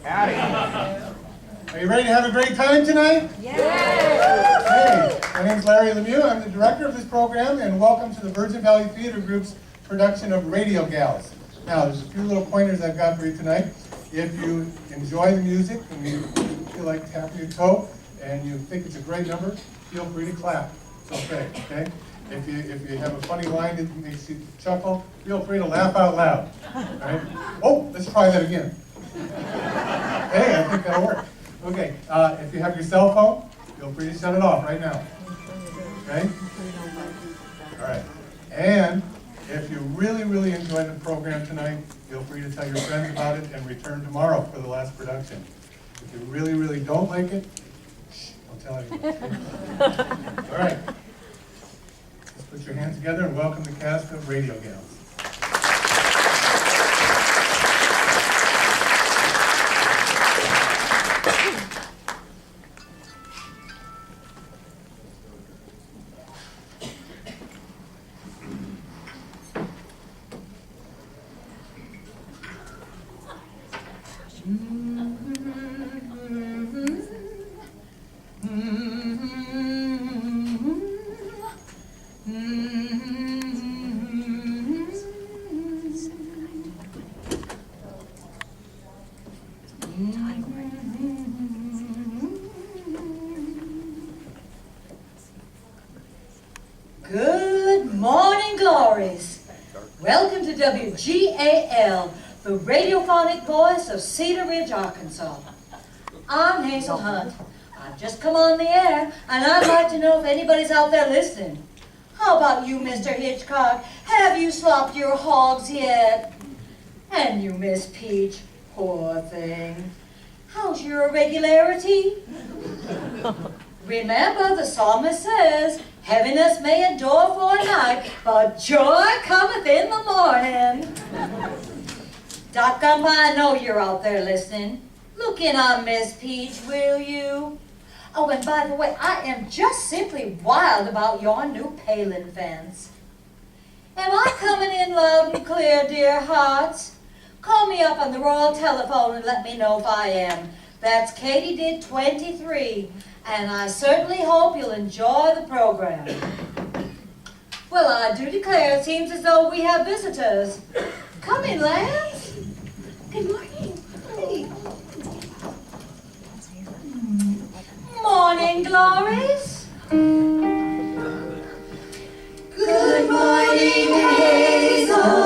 Howdy. Are you ready to have a great time tonight? Yeah. Hey, my name's Larry Lemieux. I'm the director of this program, and welcome to the Virgin Valley Theater Group's production of Radio Gals. Now, there's a few little pointers I've got for you tonight. If you enjoy the music and you feel like tapping your toe and you think it's a great number, feel free to clap. It's okay, okay? If you have a funny line that makes you chuckle, feel free to laugh out loud. All right? Oh, let's try that again. Hey, I think that'll work. Okay, if you have your cell phone, feel free to shut it off right now. Okay? All right. And if you really, really enjoyed the program tonight, feel free to tell your friends about it and return tomorrow for the last production. If you really, really don't like it, shh, don't tell anyone. All right. Let's put your hands together and welcome the cast of Radio Gals. Good morning, glories. Welcome to WGAL, the radiophonic voice of Cedar Ridge, Arkansas. I'm Hazel Hunt. I've just come on the air, and I'd like to know if anybody's out there listening. How about you, Mr. Hitchcock? Have you slopped your hogs yet? And you, Miss Peach, poor thing. How's your irregularity? Remember, the psalmist says, heaviness may endure for a night, but joy cometh in the morning. Doc Gump, I know you're out there listening. Look in on Miss Peach, will you? Oh, and by the way, I am just simply wild about your new Palin fence. Am I coming in loud and clear, dear hearts? Call me up on the Royal Telephone and let me know if I am. That's Katydid 23, and I certainly hope you'll enjoy the program. Well, I do declare it seems as though we have visitors. Come in, lads. Good morning. Hey. Morning, glories. Good morning, Hazel.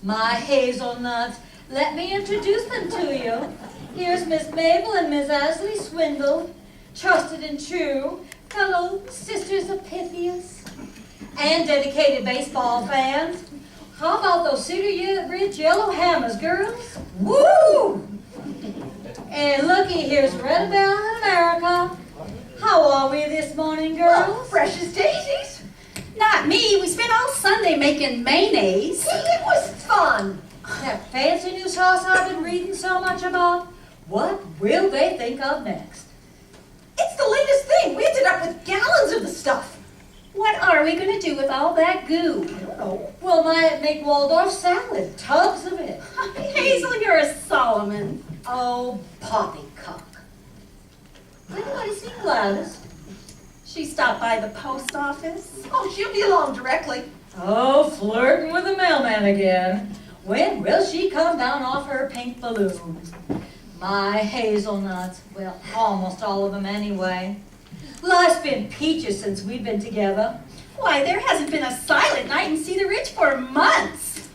My hazelnuts. Let me introduce them to you. Here's Miss Mabel and Miss Ashley Swindle, trusted and true, fellow sisters of Pythias, and dedicated baseball fans. How about those Cedar Ridge Yellow Hammers, girls? Woo! And looky, here's Red Bell in America. How are we this morning, girls? Well, fresh as daisies. Not me. We spent all Sunday making mayonnaise. It was fun. That fancy new sauce I've been reading so much about. What will they think of next? It's the latest thing. We ended up with gallons of the stuff. What are we going to do with all that goo? I don't know. Well, might make Waldorf salad, tubs of it. Hazel, you're a Solomon. Oh, poppycock. Anybody seen Gladys? She stopped by the post office. Oh, she'll be along directly. Oh, flirting with the mailman again. When will she come down off her pink balloon? My hazelnuts. Well, almost all of them anyway. Life's been peaches since we've been together. Why, there hasn't been a silent night in Cedar Ridge for months.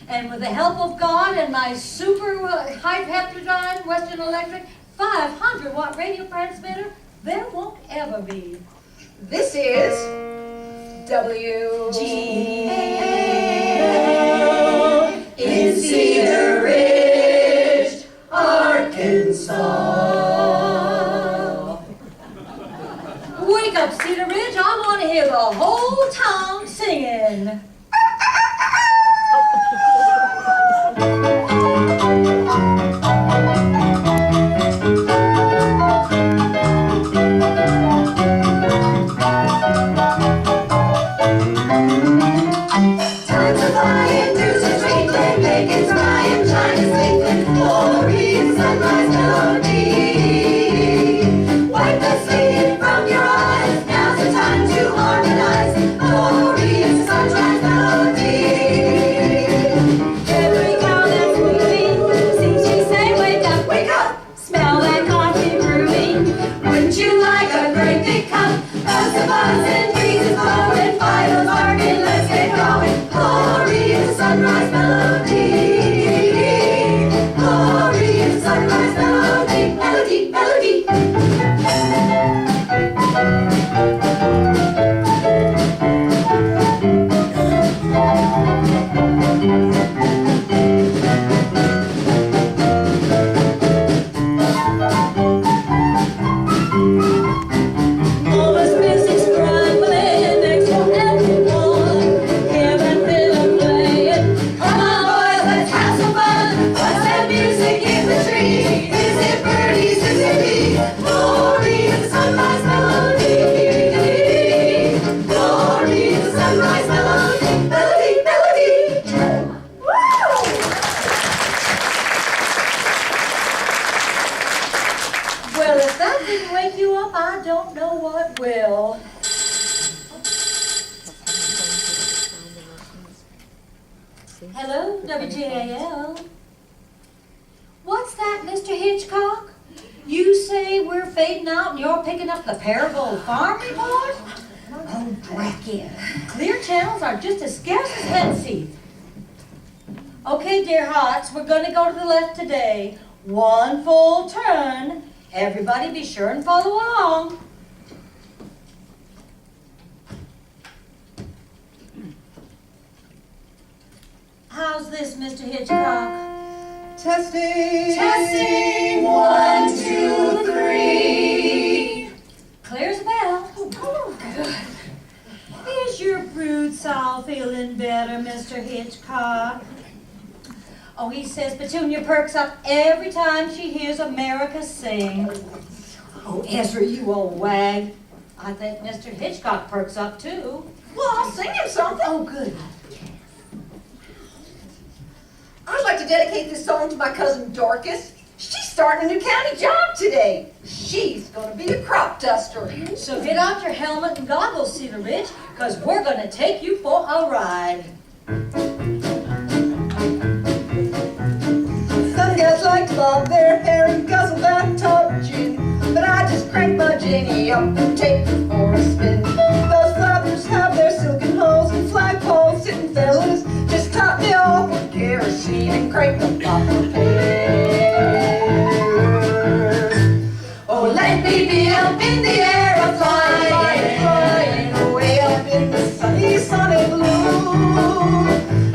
And with the help of God and my super high peptidine Western Electric 500-watt radio transmitter, there won't ever be. This is WGAL in Cedar Ridge, Arkansas. Wake up, Cedar Ridge. I want to hear the whole town singing. Times are flying, news is waiting, bacon's frying, China's I don't know what will. Hello, WGAL. What's that, Mr. Hitchcock? You say we're fading out and you're picking up the Paragould Farm report? Oh, drat it. Clear channels are just as scarce as hen's teeth. Okay, dear hearts, we're going to go to the left today. One full turn. Everybody be sure and follow along. How's this, Mr. Hitchcock? Testing. Testing. 1, 2, 3. Clear as a bell. Oh, good. Is your brood sow feeling better, Mr. Hitchcock? Oh, he says Petunia perks up every time she hears America sing. Oh, Ezra, you old wag. I think Mr. Hitchcock perks up too. Well, I'll sing him something. Oh, good. I'd like to dedicate this song to my cousin Dorcas. She's starting a new county job today. She's going to be a crop duster. So get out your helmet and goggles, Cedar Ridge, because we're going to take you for a ride. Some guys like to bob their hair and guzzle that top gin, but I just crank my Jenny up and take her for a spin. Those flowers have their silken holes and flagpoles sitting fellas. Just top me off with kerosene and crank the proper pairs. Oh, let me be up in the air, a flying way up in the sunny, sunny blue.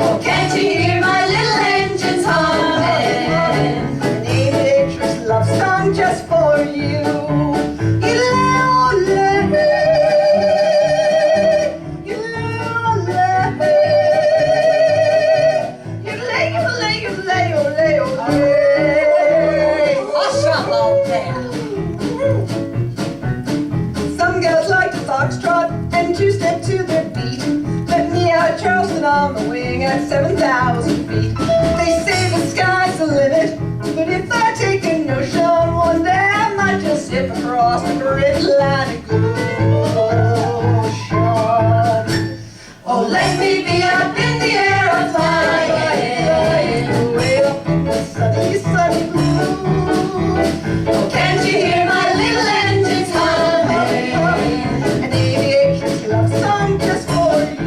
Oh, can't you hear my little engines humming? An aviatrix love song just for you. Some girls like to foxtrot and two-step to their beat. Let me out of Charleston on the wing at 7,000 feet. They say the sky's the limit, but if I take a notion one day, I might just zip across the great Atlantic Ocean. Oh, let me be up in the air, I'm flying way up in the sunny, sunny blue. Oh, can't you hear my little engines humming? An aviatrix love song just for you.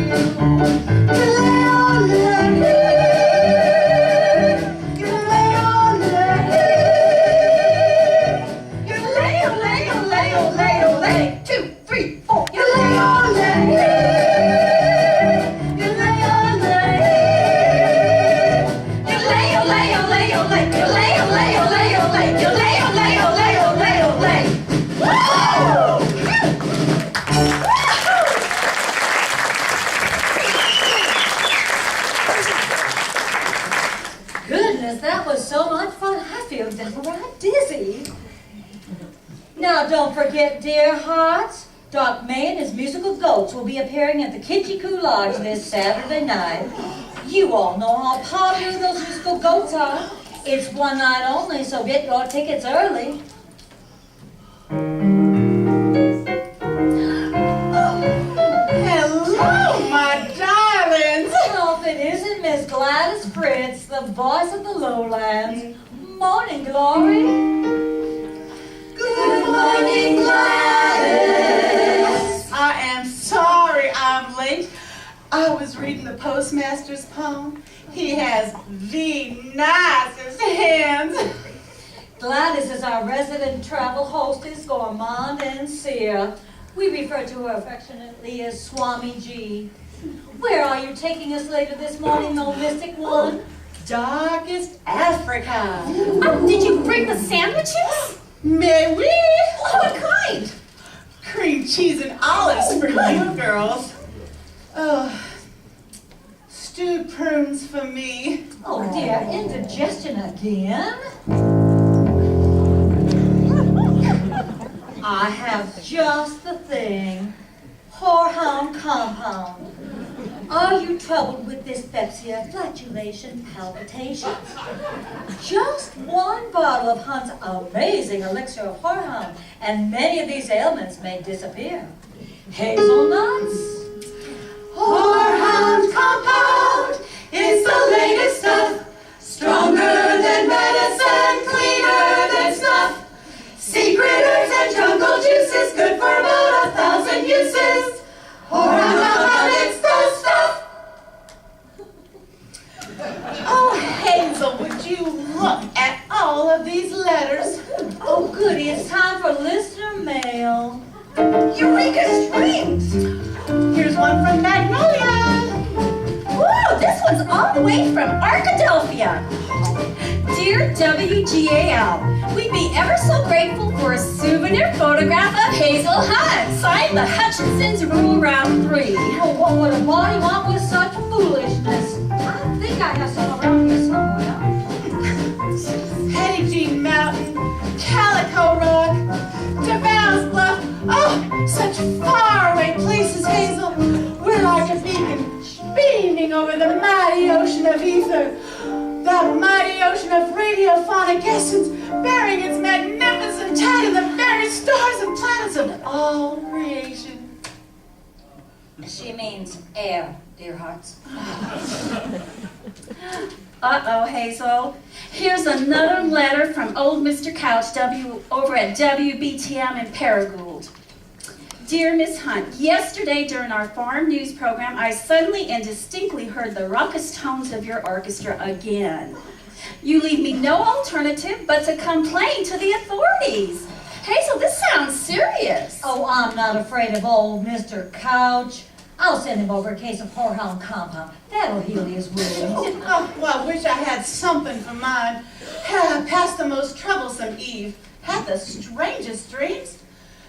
Two, three, four. Goodness, that was so much fun. I feel downright dizzy. Now, don't forget, dear hearts, Doc May and his musical goats will be appearing at the Kitschy Lodge this Saturday night. You all know how popular those musical goats are. It's one night only, so get your tickets early. Hello, my darlings. Well, if it isn't Miss Gladys Fritz, the voice of the lowlands. Morning, Glory. Good morning, Gladys. I am sorry I'm late. I was reading the postmaster's poem. He has the nicest hands. Gladys is our resident travel hostess, gourmand and seer. We refer to her affectionately as Swami G. Where are you taking us later this morning, O mystic one? Darkest Africa. Did you bring the sandwiches? May we? What kind? Cream cheese and olives for you girls. Oh, stewed prunes for me. Oh dear, indigestion again? I have just the thing. Whorehound compound. Are you troubled with dyspepsia, flatulation, palpitations? Just one bottle of Hunt's amazing elixir of horehound, and many of these ailments may disappear. Hazelnuts? Horehound compound is the latest stuff, stronger than medicine, cleaner than snuff. Secret herbs and jungle juices, good for about 1,000 uses. Horehound compound, it's the stuff. Oh, Hazel, would you look at all of these letters? Oh, goody, it's time for listener mail. Eureka Springs! Here's one from Magnolia. Whoa, this one's all the way from Arkadelphia. Dear WGAL, we'd be ever so grateful for a souvenir photograph of Hazel Hunt, signed the Hutchinson's Rule Round 3. Oh, what would a body want with such foolishness? I think I have some around here somewhere. Hetty Jean Mountain, Calico Rock, DeVal's Bluff. Oh, such faraway places, Hazel. We're like a beacon beaming over the mighty ocean of ether. That mighty ocean of radiophonic essence, bearing its magnificent tide in the very stars and planets of all creation. She means air, dear hearts. Uh-oh, Hazel. Here's another letter from old Mr. Couch over at WBTM in Paragould. Dear Miss Hunt, yesterday during our farm news program, I suddenly and distinctly heard the raucous tones of your orchestra again. You leave me no alternative but to complain to the authorities. Hazel, this sounds serious. Oh, I'm not afraid of old Mr. Couch. I'll send him over a case of horehound compound. That'll heal his wounds. Oh, well, I wish I had something for mine. Past the most troublesome Eve. Had the strangest dreams.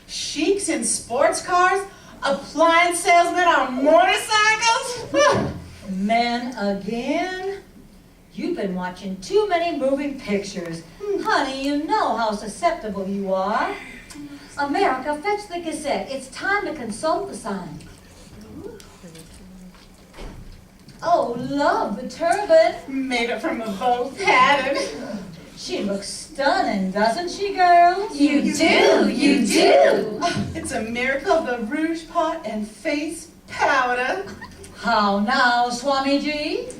Sheiks in sports cars. Appliance salesmen on motorcycles. Men again? You've been watching too many moving pictures. Honey, you know how susceptible you are. America, fetch the Gazette. It's time to consult the sign. Oh, love the turban. Made it from a bow pattern. She looks stunning, doesn't she, girls? You do, you do. It's a miracle of the rouge pot and face powder. How now, Swamiji?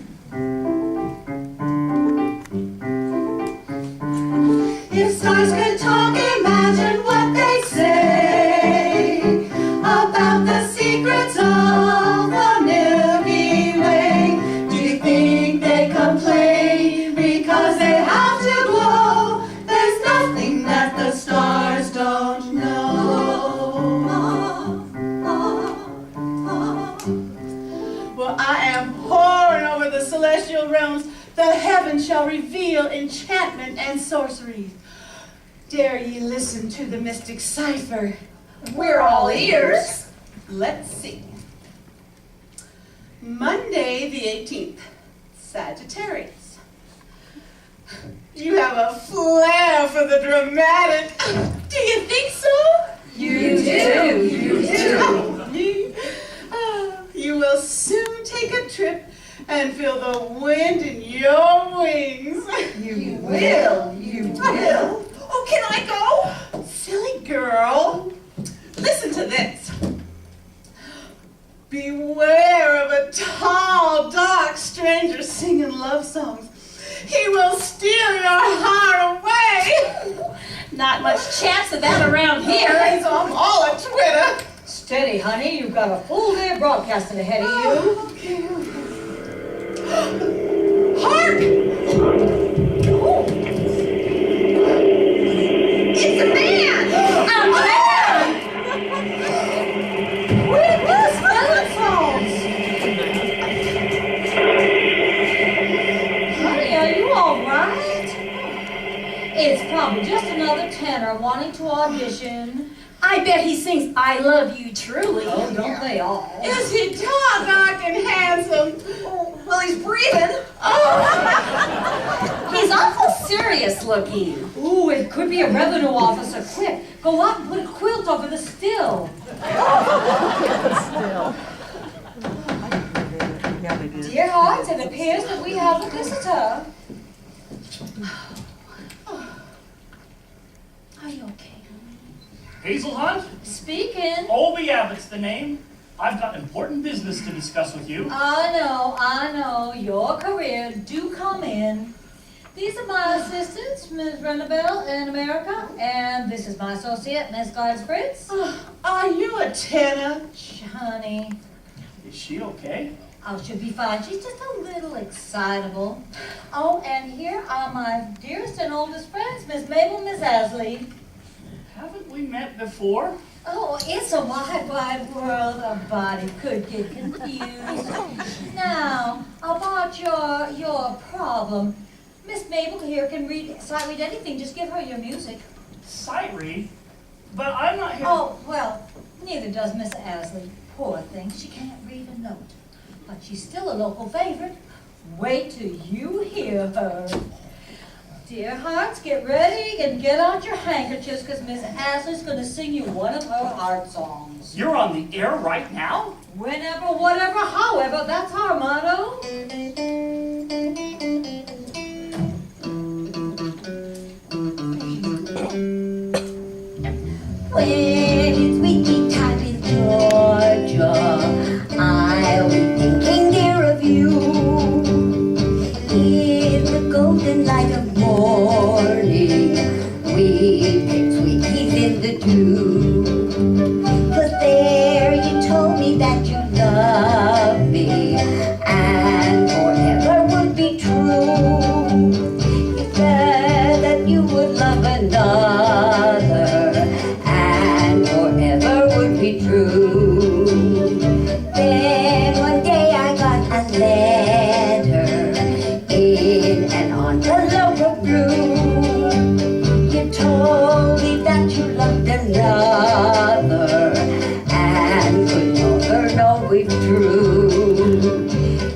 If stars could talk, imagine what they say about the secrets of the Milky Way. Do you think they complain because they have to glow? There's nothing that the stars don't know. Well, I am poring over the celestial realms. The heavens shall reveal enchantment and sorcery. Dare ye listen to the mystic cipher? We're all ears. Let's see. Monday the 18th, Sagittarius. You have a flair for the dramatic. Do you think so? You do, you do. You will soon take a trip and feel the wind in your wings. You will, you will. Oh, can I go? Silly girl. Listen to this. Beware of a tall, dark stranger singing love songs. He will steal your heart away. Not much chance of that around here. So I'm all a Twitter. Steady, honey. You've got a full day of broadcasting ahead of you. Okay. Hark! It's a man! A man! Where did this telephones? Honey, are you all right? It's probably just another tenor wanting to audition. I bet he sings I Love You Truly. Oh, don't they all? Is he tall, dark, and handsome? Well, he's breathing. Oh! He's awful serious looking. Ooh, it could be a revenue officer. Quick, go out and put a quilt over the still. Dear hearts, it appears that we have a visitor. Are you okay? Hazel Hunt? Speaking. Obie Abbott's the name. I've got important business to discuss with you. I know. Your career. Do come in. These are my assistants, Ms. Renabelle in America, and this is my associate, Miss Gladys Fritz. Are you a tenor? Honey, Is she okay? oh, she'll be fine. She's just a little excitable. Oh, and here are my dearest and oldest friends, Miss Mabel and Miss Asley. Haven't we met before? Oh, it's a wide, wide world. A body could get confused. Now, about your problem. Miss Mabel here can sight read anything. Just give her your music. Sight read? But I'm not here. Oh, well, neither does Miss Asley. Poor thing, she can't read a note. But she's still a local favorite. Wait till you hear her. Dear hearts, get ready and get out your handkerchiefs because Miss Asley's going to sing you one of her heart songs. You're on the air right now? Whenever, whatever, however, that's our motto. When it's weekly time in Georgia, I'll be thinking dear of you. In the golden light of morning, we pick sweeties in the dew. 'Cause there you told me that you love me and forever would be true. You said that you would love another and forever would be true. Then one day I got a letter in an envelope of blue. You told me that you loved another and could never know it's true.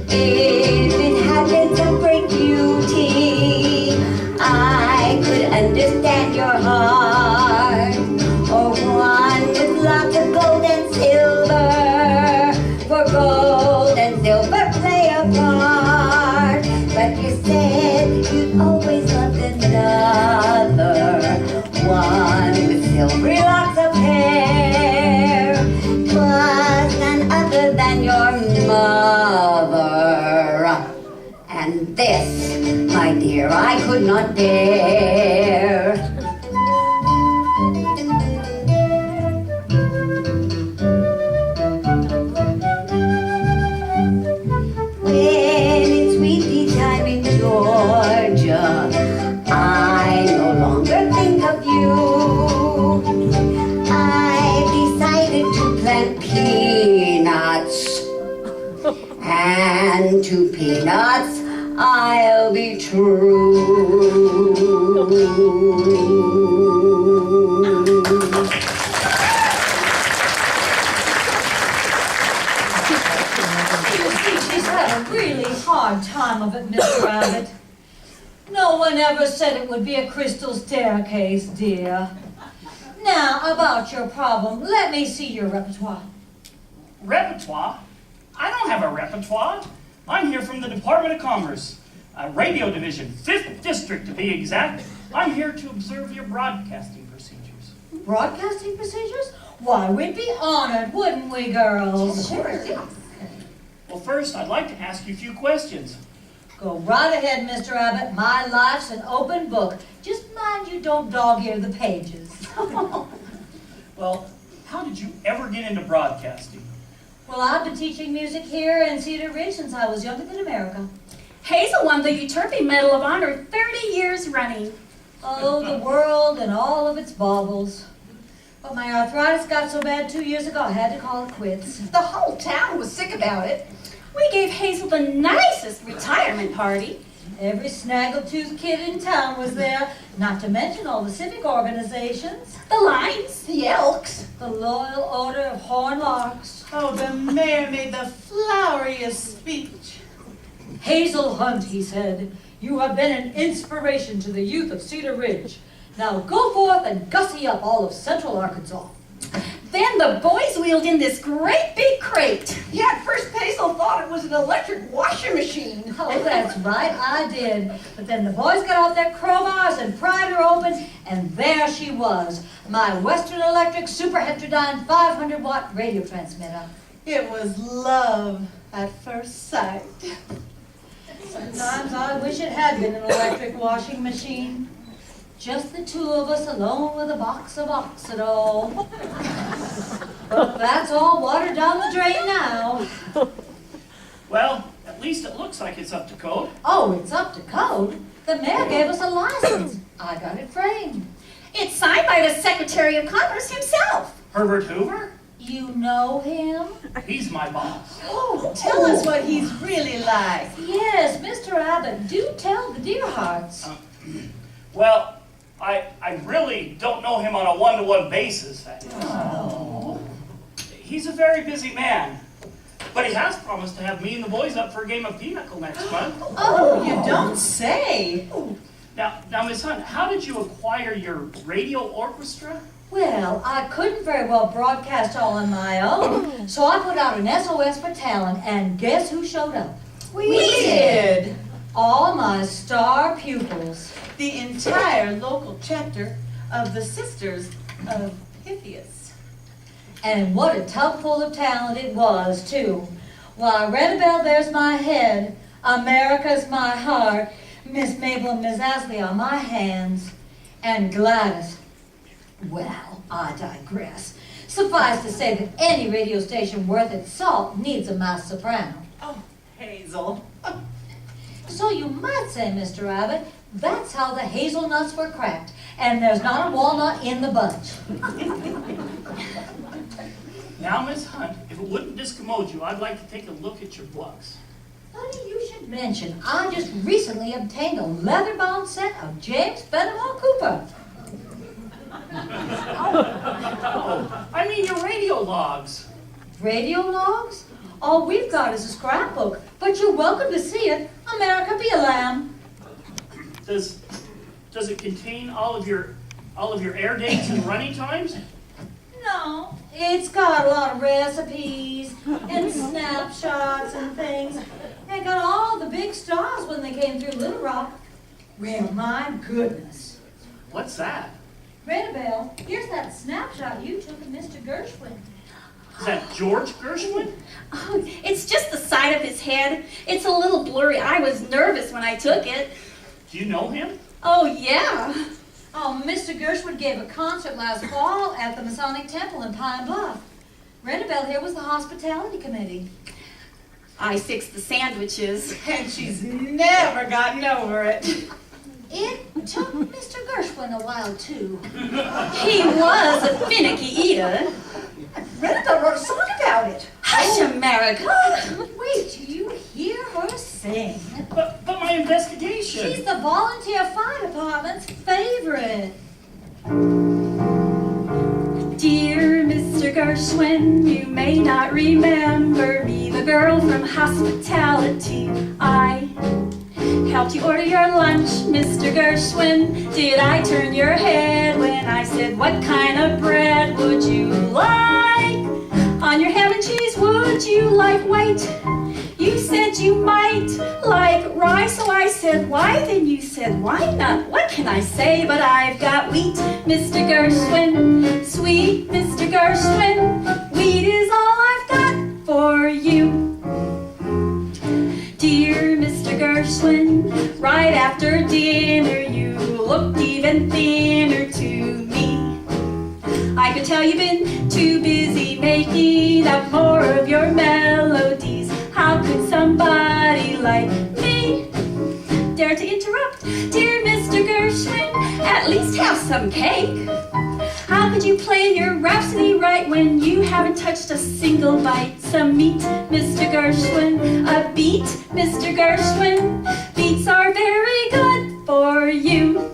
If it hadn't some great beauty, I could understand your heart. Or one with lots of gold and silver, for gold and silver play a part. But you said you'd always loved another, one with silvery locks of hair. 'Twas none other than your mother. And this, my dear, I could not bear. When it's weekly time in Georgia, I no longer think of you. I decided to plant peanuts, and to peanuts I'll be true. You see, she's had a really hard time of it, Mr. Abbott. No one ever said it would be a crystal staircase, dear. Now, about your problem, let me see your repertoire. Repertoire? I don't have a repertoire. I'm here from the Department of Commerce, Radio Division, 5th District to be exact. I'm here to observe your broadcasting procedures. Broadcasting procedures? Why, we'd be honored, wouldn't we, girls? Sure. Well, first, I'd like to ask you a few questions. Go right ahead, Mr. Abbott. My life's an open book. Just mind you don't dog-ear the pages. Well, how did you ever get into broadcasting? Well, I've been teaching music here in Cedar Ridge since I was younger than America. Hazel won the Euterpe Medal of Honor 30 years running. Oh, the world and all of its baubles. But my arthritis got so bad 2 years ago, I had to call it quits. The whole town was sick about it. We gave Hazel the nicest retirement party. Every snaggletooth kid in town was there, not to mention all the civic organizations. The Lions. The Elks. The Loyal Order of Horn Larks. Oh, the mayor made the floweriest speech. Hazel Hunt, he said, you have been an inspiration to the youth of Cedar Ridge. Now go forth and gussy up all of Central Arkansas. Then the boys wheeled in this great big crate. Yeah, at first Hazel thought it was an electric washing machine. Oh, that's right, I did. But then the boys got out their crowbars and pried her open, and there she was, my Western Electric Super Heterodyne 500-watt radio transmitter. It was love at first sight. Sometimes I wish it had been an electric washing machine. Just the two of us alone with a box of Oxidol. But that's all water down the drain now. Well, at least it looks like it's up to code. Oh, it's up to code. The mayor gave us a license. I got it framed. It's signed by the Secretary of Commerce himself. Herbert Hoover? You know him? He's my boss. Oh, tell us what he's really like. Yes, Mr. Abbott, do tell the dear hearts. Well, I really don't know him on a one-to-one basis. He's a very busy man, but he has promised to have me and the boys up for a game of pinochle next month. Oh, you don't say. Now, Miss Hunt, how did you acquire your radio orchestra? Well, I couldn't very well broadcast all on my own, so I put out an SOS for talent, and guess who showed up? We did. All my star pupils. The entire local chapter of the Sisters of Pythias. And what a tub full of talent it was, too. Why, Redabelle, there's my head. America's my heart. Miss Mabel and Miss Ashley are my hands. And Gladys, well, I digress. Suffice to say that any radio station worth its salt needs a masked soprano. Oh, Hazel. So you might say, Mr. Abbott, that's how the hazelnuts were cracked. And there's not a walnut in the bunch. Now, Miss Hunt, if it wouldn't discommode you, I'd like to take a look at your books. Funny you should mention, I just recently obtained a leather-bound set of James Fenimore Cooper. Oh, I mean your radio logs. Radio logs? All we've got is a scrapbook, but you're welcome to see it. America be a lamb. Does it contain all of your air dates and running times? No, it's got a lot of recipes and snapshots and things. They got all the big stars when they came through Little Rock. Well, my goodness. What's that? Redabelle, here's that snapshot you took of Mr. Gershwin. Is that George Gershwin? Oh, it's just the side of his head. It's a little blurry. I was nervous when I took it. Do you know him? Oh, yeah. Oh, Mr. Gershwin gave a concert last fall at the Masonic Temple in Pine Bluff. Redabelle here was the hospitality committee. I fixed the sandwiches. And she's never gotten over it. It took Mr. Gershwin a while, too. He was a finicky eater. Redabelle wrote a song about it. Hush, America. Wait till you hear her sing. But my investigation. She's the volunteer fire department's favorite. Dear Mr. Gershwin, you may not remember me, the girl from hospitality. I helped you order your lunch, Mr. Gershwin. Did I turn your head when I said, what kind of bread would you like? On your ham and cheese, would you like white? You said you might like rye, so I said, why? Then you said, why not? What can I say? But I've got wheat, Mr. Gershwin. Sweet Mr. Gershwin. Wheat is all I've got for you. Dear Mr. Gershwin, right after dinner you looked even thinner to me. I could tell you've been too busy making up more of your melodies. How could somebody like me dare to interrupt? Dear Mr. Gershwin, at least have some cake. How could you play your Rhapsody right when you haven't touched a single bite? Some meat, Mr. Gershwin, a beat, Mr. Gershwin. Beats are very good for you.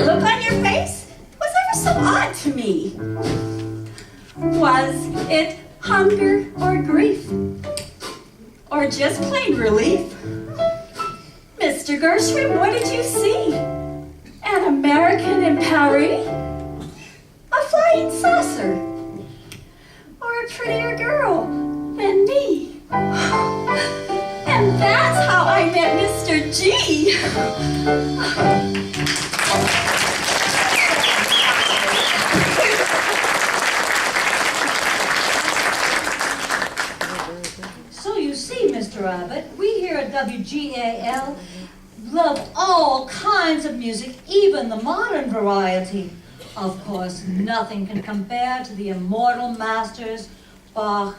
look on your face was ever so odd to me. Was it hunger or grief? Or just plain relief? Mr. Gershwin, what did you see? An American in Paris? A flying saucer? Or a prettier girl than me? And that's how I met Mr. G. So you see, Mr. Abbott, we here at WGAL love all kinds of music, even the modern variety. Of course, nothing can compare to the immortal masters, Bach,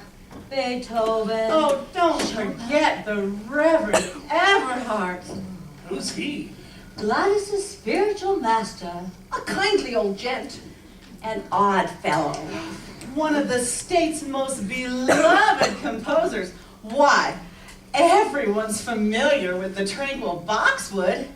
Beethoven. Oh, don't forget the Reverend Everhart. Who's he? Gladys's spiritual master. A kindly old gent. An odd fellow. One of the state's most beloved composers. Why, everyone's familiar with the tranquil boxwood.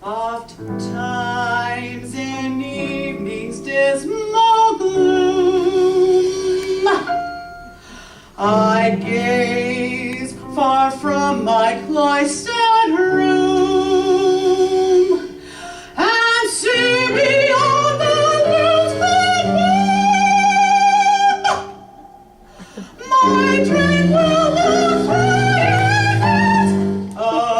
Oft-times in evening's dismal gloom, I gaze far from my cloistered room and see beyond the rosewood moon my tranquil love's fragrance above.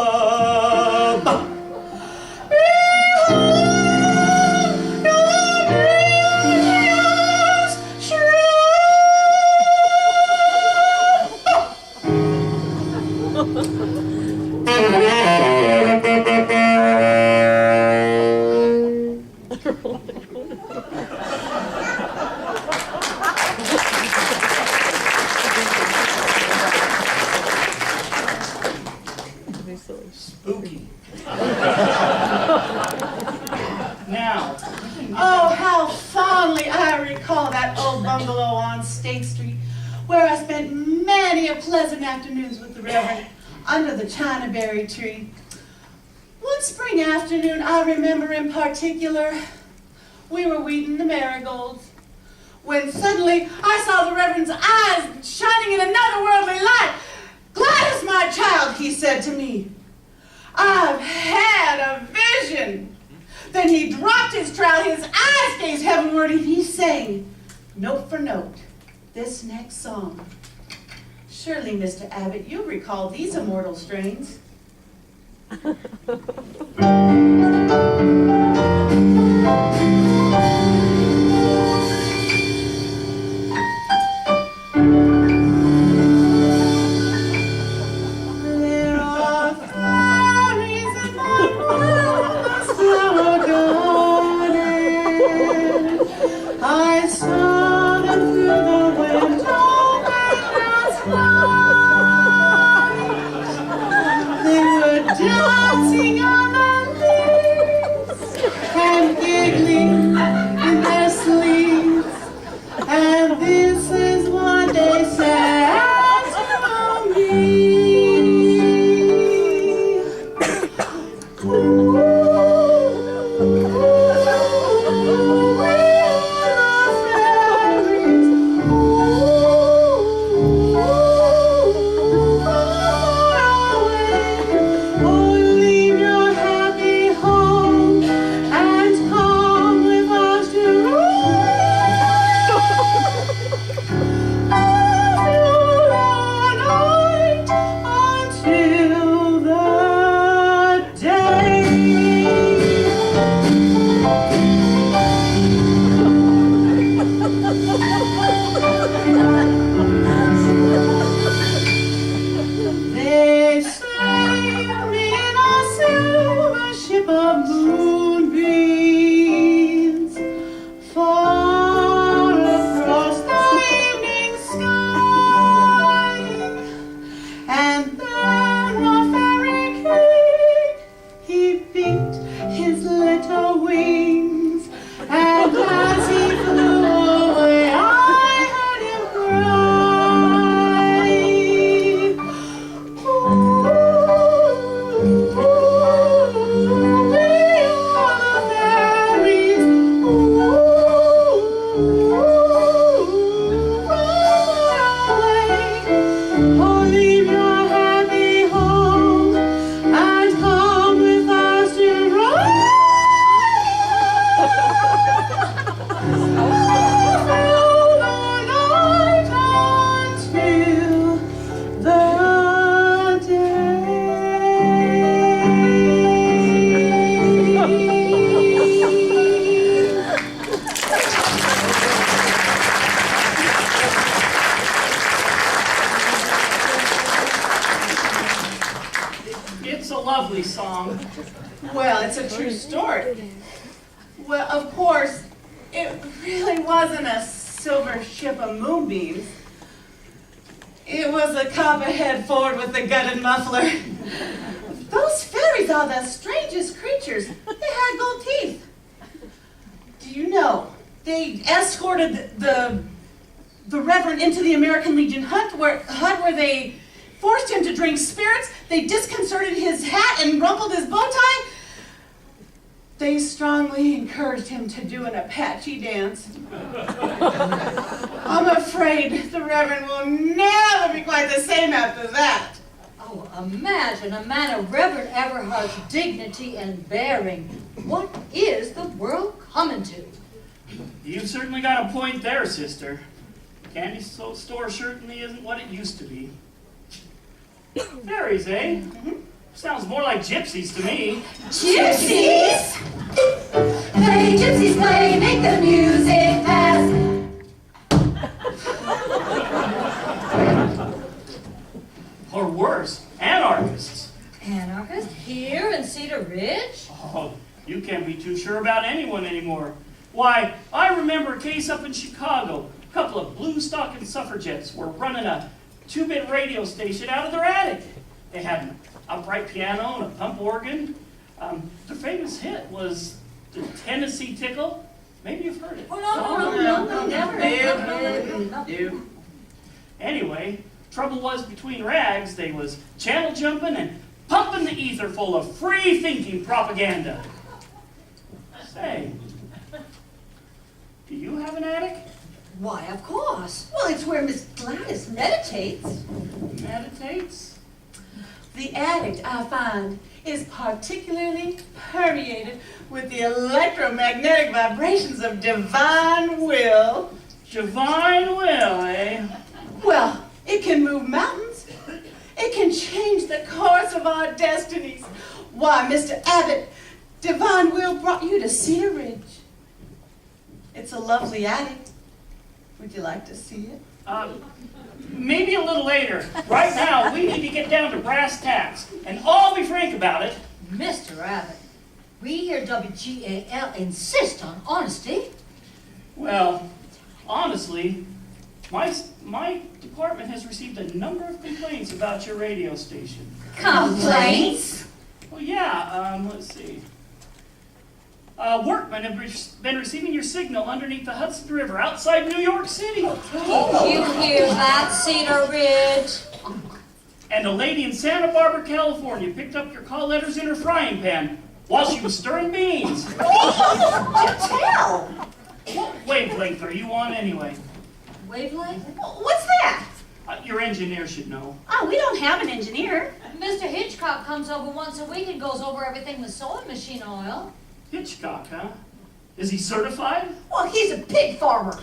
Spooky. Now, Oh, how fondly I recall that old bungalow on State Street, where I spent many a pleasant afternoons with the Reverend under the chinaberry tree. One spring afternoon I remember in particular, we were weeding the marigolds, when suddenly I saw the Reverend's eyes shining in another worldly light. "Gladys, my child," he said to me, "I've had a vision." Then he dropped his trowel, his eyes gazed heavenward, and he sang, note for note, this next song. Surely, Mr. Abbott, you recall these immortal strains. There are fairies in my wilderness flower garden. I saw them through the window last night. They were dancing on the leaves and giggling in their sleeves. And this is what they said to me. Ooh, we're the lovely song. Well, it's a true story. Well, of course, it really wasn't a silver ship of moonbeams. It was a copperhead Ford with a gutted muffler. Those fairies are the strangest creatures. They had gold teeth. Do you know, they escorted the Reverend into the American Legion hut where they forced him to drink spirits. They disconcerted his hat and rumpled his bow tie. They strongly encouraged him to do an Apache dance. I'm afraid the Reverend will never be quite the same after that. Oh, imagine a man of Reverend Everhart's dignity and bearing. What is the world coming to? You've certainly got a point there, sister. Candy store certainly isn't what it used to be. Fairies, eh? Sounds more like gypsies to me. Gypsies! Play, gypsies play, make the music pass. Or worse, anarchists. Anarchists here in Cedar Ridge? Oh, you can't be too sure about anyone anymore. Why, I remember a case up in Chicago. A couple of blue-stocking suffragettes were running a 2-bit radio station out of their attic. They had an upright piano and a pump organ. Their famous hit was the Tennessee Tickle. Maybe you've heard it. Oh, no, never. No. Anyway, trouble was between rags, they was channel jumping and pumping the ether full of free-thinking propaganda. Say, do you have an attic? Why, of course. Well, it's where Miss Gladys meditates. Meditates? The attic, I find, is particularly permeated with the electromagnetic vibrations of divine will. Divine will, eh? Well, it can move mountains. It can change the course of our destinies. Why, Mr. Abbott, divine will brought you to Cedar Ridge. It's a lovely attic. Would you like to see it? Maybe a little later. Right now, we need to get down to brass tacks. And I'll be frank about it. Mr. Abbott, we here WGAL insist on honesty. Well, honestly, my department has received a number of complaints about your radio station. Complaints? Well, yeah, let's see. Workmen have been receiving your signal underneath the Hudson River outside New York City. You hear that, Cedar Ridge? And a lady in Santa Barbara, California picked up your call letters in her frying pan while she was stirring beans. Tell! What wavelength are you on anyway? Wavelength? What's that? Your engineer should know. Oh, we don't have an engineer. Mr. Hitchcock comes over once a week and goes over everything with sewing machine oil. Hitchcock, huh? Is he certified? Well, he's a pig farmer.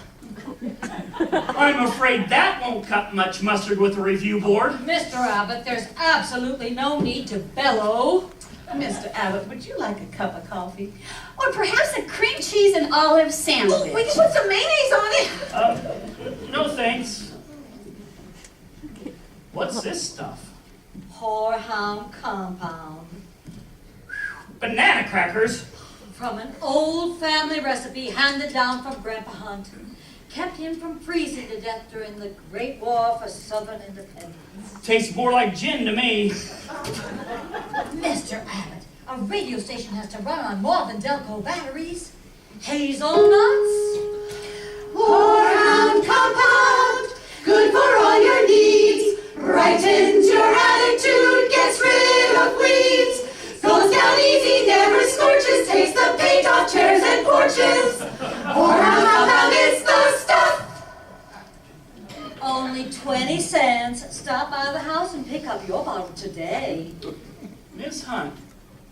I'm afraid that won't cut much mustard with the review board. Mr. Abbott, there's absolutely no need to bellow. Mr. Abbott, would you like a cup of coffee? Or perhaps a cream cheese and olive sandwich. We can put some mayonnaise on it. No thanks. What's this stuff? Whorehound compound. Banana crackers? From an old family recipe handed down from Grandpa Hunt. Kept him from freezing to death during the Great War for Southern independence. Tastes more like gin to me. Mr. Abbott, a radio station has to run on more than Delco batteries. Hazelnuts? Whorehound compound, good for all your needs. Brightens your attitude, gets rid of weeds. Goes down easy, never scorches, takes the paint off chairs and porches. Whorehound compound, it's the stuff. Only 20 cents. Stop by the house and pick up your bottle today. Miss Hunt,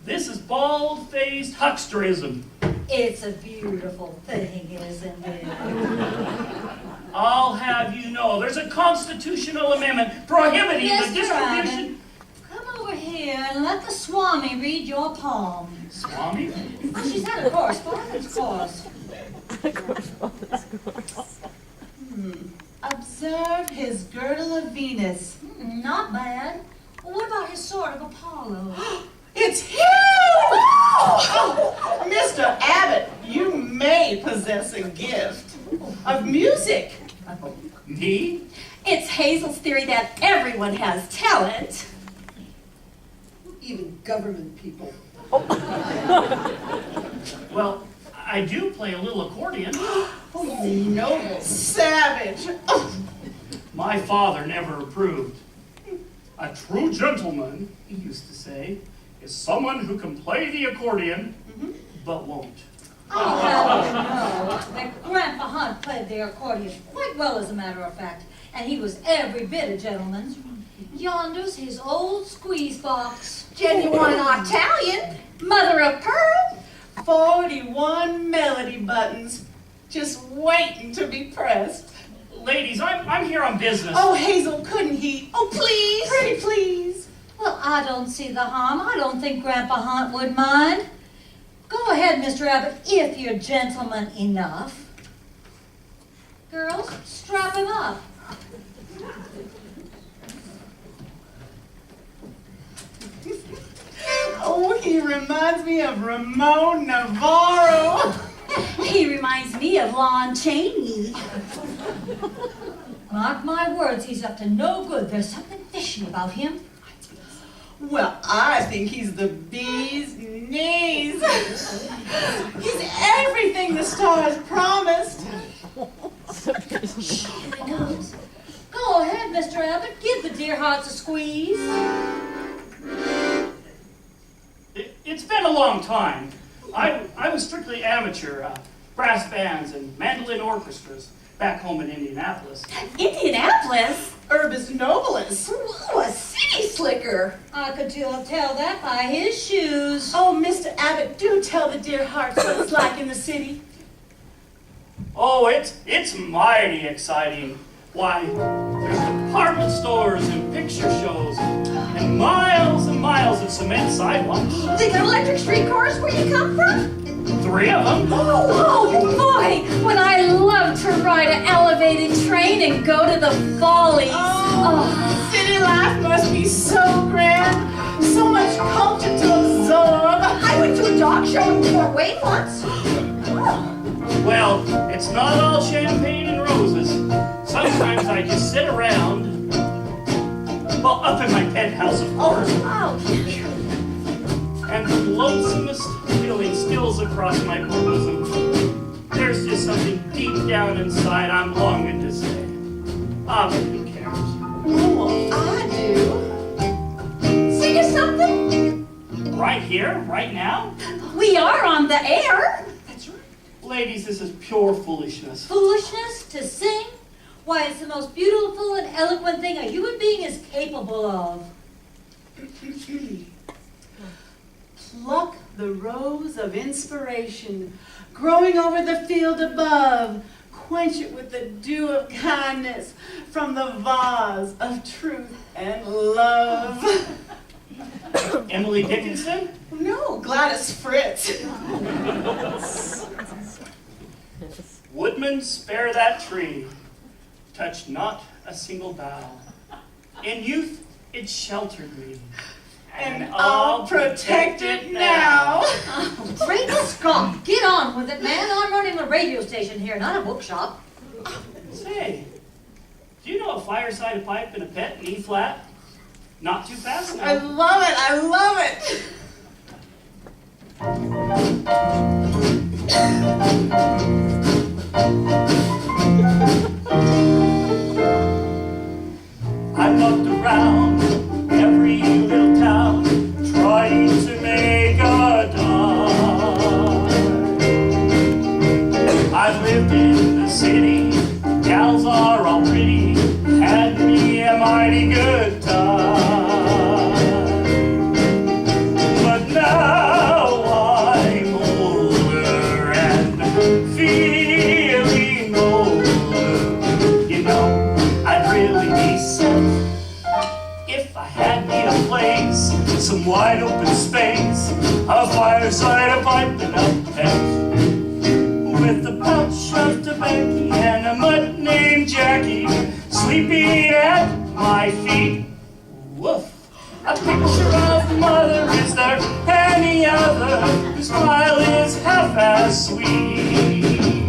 this is bald-faced hucksterism. It's a beautiful thing, isn't it? I'll have you know, there's a constitutional amendment prohibiting the Mr. distribution. Come over here and let the Swami read your palm. Swami? Oh, she's had a correspondence course. Observe his girdle of Venus. Not bad. Well, what about his sword of Apollo? It's possess a gift of music. Me? It's Hazel's theory that everyone has talent. Even government people. Well, I do play a little accordion. Noble savage. My father never approved. A true gentleman, he used to say, is someone who can play the accordion, but won't. I'll have you know that Grandpa Hunt played the accordion quite well, as a matter of fact, and he was every bit a gentleman. Yonder's his old squeeze box. Genuine Italian. Mother of pearl. 41 melody buttons just waiting to be pressed. Ladies, I'm here on business. Oh, Hazel, couldn't he? Oh, please. Pretty please. Well, I don't see the harm. I don't think Grandpa Hunt would mind. Go ahead, Mr. Abbott, if you're gentleman enough. Girls, strap him up. Oh, he reminds me of Ramon Navarro. He reminds me of Lon Chaney. Mark my words, he's up to no good. There's something fishy about him. Well, I think he's the bee's knees. He's everything the stars promised. Here he comes. Go ahead, Mr. Abbott. Give the dear hearts a squeeze. It's been a long time. I was strictly amateur, brass bands and mandolin orchestras back home in Indianapolis. Indianapolis? Urbis nobilis. Ooh, a city slicker. I could tell that by his shoes. Oh, Mr. Abbott, do tell the dear hearts what it's like in the city. Oh, it's mighty exciting. Why, there's department stores and picture shows and miles of cement sidewalks. They got electric streetcars where you come from? 3 of them. Oh boy, when I love to ride an elevated train and go to the Follies. Oh, city life must be so grand. So much culture to absorb. I went to a dog show in Fort Wayne once. Well, it's not all champagne and roses. Sometimes I just sit around, well, up in my penthouse, of course, and the lonesomest feeling steals across my bosom. There's just something deep down inside I'm longing to say. Ah, but who cares? Oh, I do. Sing us something. Right here, right now? We are on the air. That's right. Ladies, this is pure foolishness. Foolishness to sing? Why, it's the most beautiful and eloquent thing a human being is capable of. Pluck the rose of inspiration, growing over the field above. Quench it with the dew of kindness from the vase of truth and love. Emily Dickinson? No, Gladys Fritz. Woodman, spare that tree. Touch not a single bough. In youth, it sheltered me. And I'll protect it now. Great Scott, get on with it, man. I'm running a radio station here, not a bookshop. Say, do you know a fireside pipe and a pet in E flat? Not too fast I now. love it, I love it. I looked around every little town, trying to make a dime. I've lived in the city, gals are all pretty, had me a mighty good time. But now I'm older and feeling older. You know, I'd really be sick if I had me a place, some wide open space, a fireside, a pipe, and a pet, with a pouch of tobacco and a mutt named Jackie sleeping at my feet. Woof! A picture of mother, is there any other whose smile is half as sweet?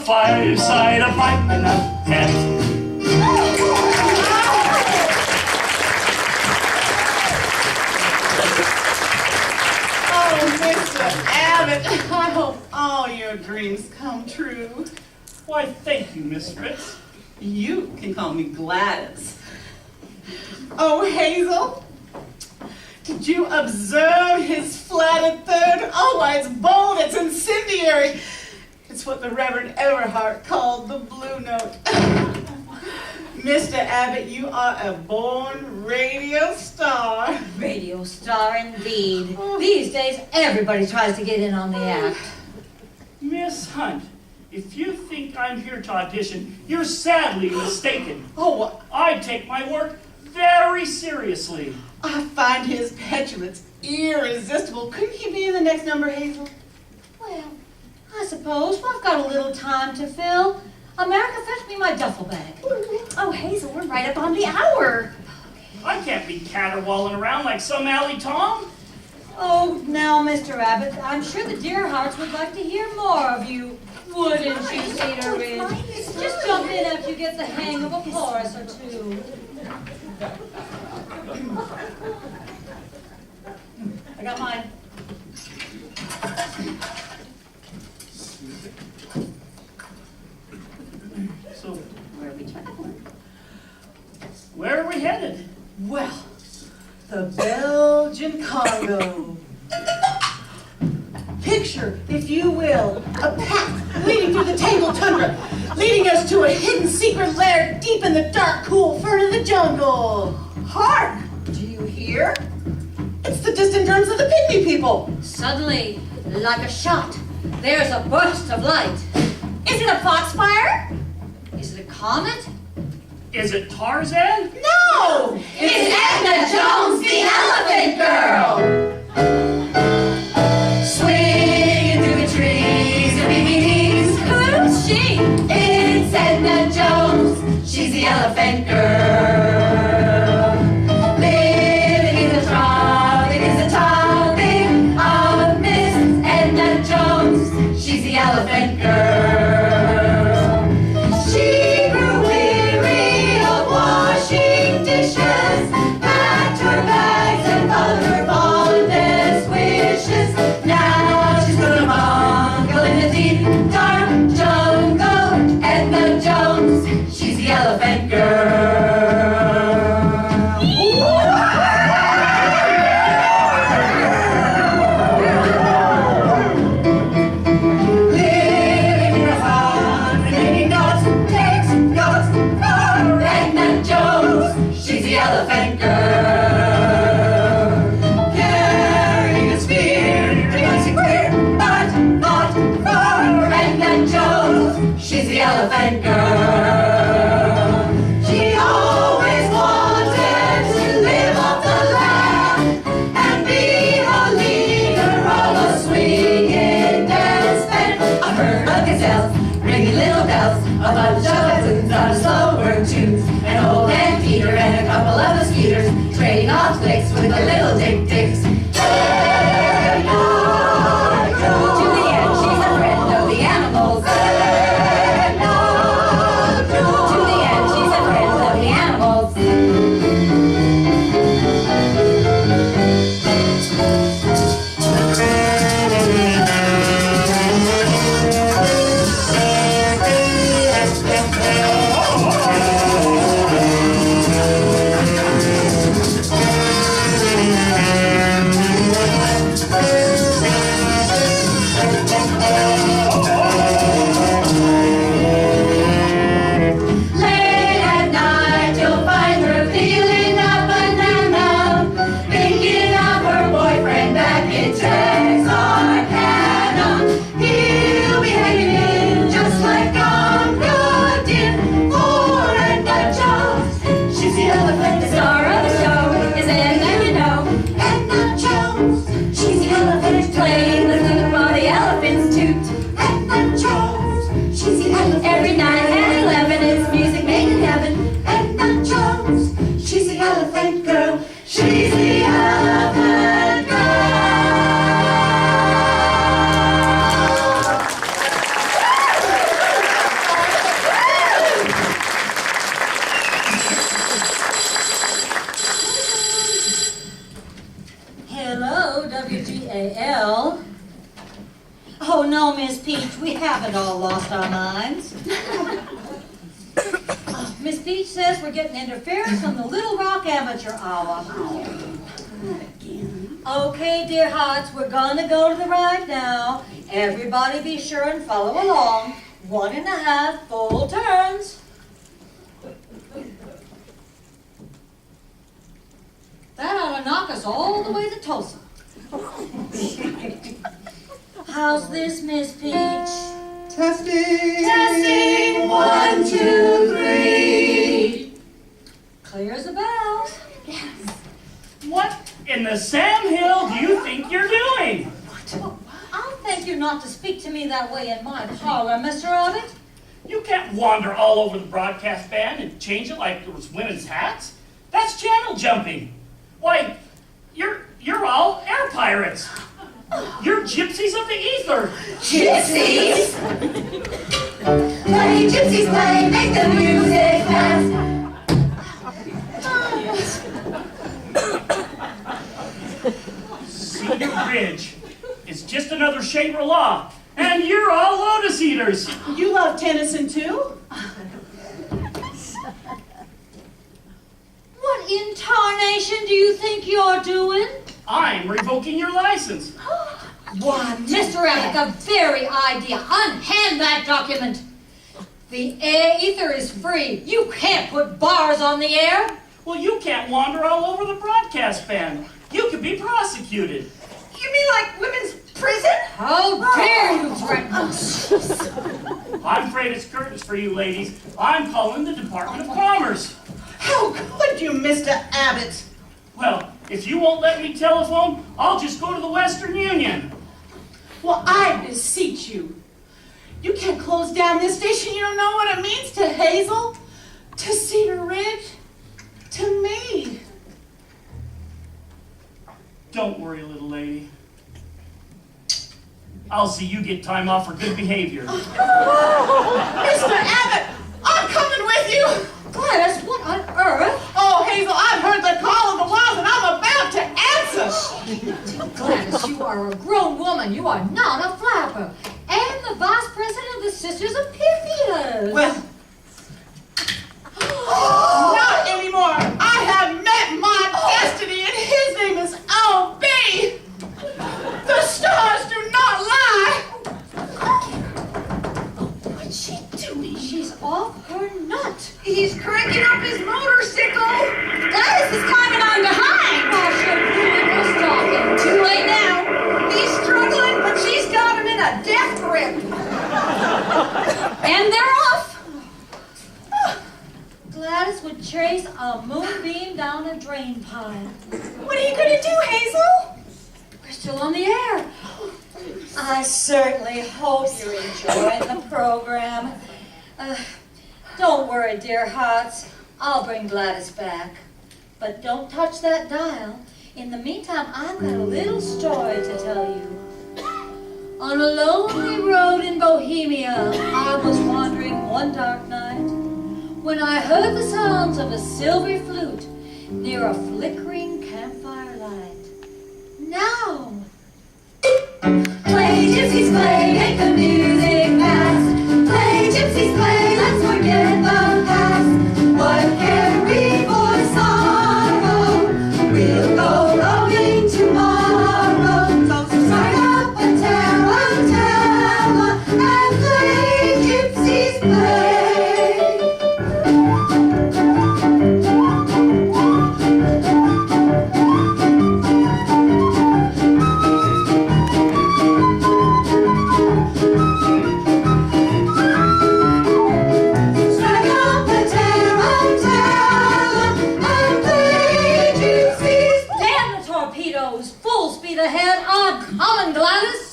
fireside, a pipe and a pet. Oh, Mr. Abbott, I hope all your dreams come true. Why, thank you, Miss Fritz. You can call me Gladys. Oh, Hazel, did you observe his flatted third? Oh, why, it's bold, it's incendiary. It's what the Reverend Everhart called the blue note. Mr. Abbott, you are a born radio star. Radio star indeed. These days, everybody tries to get in on the act. Miss Hunt, if you think I'm here to audition, you're sadly mistaken. Oh, I take my work very seriously. I find his petulance irresistible. Couldn't he be in the next number, Hazel? Well, I suppose I've got a little time to fill. America, fetch me my duffel bag. Oh, Hazel, we're right up on the hour. I can't be caterwauling around like some alley Tom. Oh, now, Mr. Abbott, I'm sure the dear hearts would like to hear more of you. Wouldn't you, Cedar Ridge? Just jump in after you get the hang of a chorus or two. I got mine. So, Where are we traveling? where are we headed? Well, the Belgian Congo. Picture, if you will, a path leading through the tangled tundra, leading us to a hidden secret lair deep in the dark, cool fern of the jungle. Hark! Do you hear? It's the distant drums of the pygmy people. Suddenly, like a shot, there's a burst of light. Is it a foxfire? Is it a comet? Is it Tarzan? No! It's Edna Jones, the Elephant Girl. Swinging through the trees and BBDs. Who's she? It's Edna Jones. She's the Elephant Girl. Living in the tropic is the topic of Miss Edna Jones. She's the Elephant Girl. She grew weary of washing dishes, packed her bags and followed her fondest wishes. Now she's gonna bungle in the deep, dark jungle. Edna Jones, she's the Elephant Girl. Living in a hut and making knots, takes notes for Edna Jones. She's the Elephant Girl. Carrying a spear, dancing queer, but not for Edna Jones. She's the Elephant Girl. She always wanted to live off the land and be a leader of a swinging dance band. A herd of gazelles ringing little bells, a bunch of baboons on a slow bird tunes, an old man Peter and a couple of mosquitoes trading off clicks with the little dick-dicks. Edna Jones. To the end, she's a friend of the animals. Edna Jones. To the end, she's a friend of the animals. Late at night, you'll find her peeling a banana, thinking of her boyfriend back in Texarkana. He'll be hanging in just like on good dear for Edna Jones. She's the elephant, the star of the show. Is Edna, you know? Edna Jones. She's the elephant playing the flute while the elephants toot. Edna Jones. She's the elephant. Every night at 11, it's music made in heaven. Edna Jones. She's the Elephant Girl. She's the Elephant Girl. Oh, no, Miss Peach, we haven't all lost our minds. Miss Peach says we're getting interference from the Little Rock Amateur Hour. Okay, dear hearts, we're gonna go to the ride now. Everybody be sure and follow along. 1.5 full turns. That ought to knock us all the way to Tulsa. How's this, Miss Peach? Testing! Testing, 1, 2, 3. Clear as a bell. What in the Sam Hill do you think you're doing? I'll thank you not to speak to me that way in my parlor, Mr. Abbott. You can't wander all over the broadcast band and change it like it was women's hats. That's channel jumping. Why, you're all air pirates. You're gypsies of the ether. Gypsies! Play, gypsies, play, make the music fast. Cedar Ridge is just another Shangri-La, and you're all lotus eaters. You love Tennyson too? What in tarnation do you think you're doing? I'm revoking your license. Why, Mr. Abbott, the very idea. Unhand that document. The air ether is free. You can't put bars on the air. Well, you can't wander all over the broadcast band. You could be prosecuted. You mean like women's prison? How dare you threaten us? I'm afraid it's curtains for you ladies. I'm calling the Department of Commerce. How could you, Mr. Abbott? Well, if you won't let me telephone, I'll just go to the Western Union. Well, I beseech you. You can't close down this station. You don't know what it means to Hazel, to Cedar Ridge, to me. Don't worry, little lady. I'll see you get time off for good behavior. Mr. Abbott, I'm coming with you. Gladys, what on earth? Oh, Hazel, I've heard the call of the wild and I'm about to answer. Gladys, you are a grown woman. You are not a flapper. And the vice president of the Sisters of Pig Eaters. Well, not anymore. I have met my destiny and his name is O.B. The stars do not lie. What's she doing? She's off her nut. He's cranking up his motorcycle. Gladys is climbing on behind. I should ruin her stocking. Too late now. He's struggling, but she's got him in a death grip. And they're off. Gladys would chase a moonbeam down a drain pipe. What are you going to do, Hazel? We're still on the air. I certainly hope you're enjoying the program. Don't worry, dear hearts. I'll bring Gladys back. But don't touch that dial. In the meantime, I've got a little story to tell you. On a lonely road in Bohemia, I was wandering one dark night when I heard the sounds of a silvery flute near a flickering campfire light. Now! Play, gypsies, play, make the music fast. Play, gypsies, play, let's forget the past. What care we for sorrow? We'll go roving tomorrow. So strike up a tarantella and play, gypsies, play. Strike up a tarantella and play, gypsies, play. Damn the torpedoes! Full speed ahead! I'm coming, Gladys!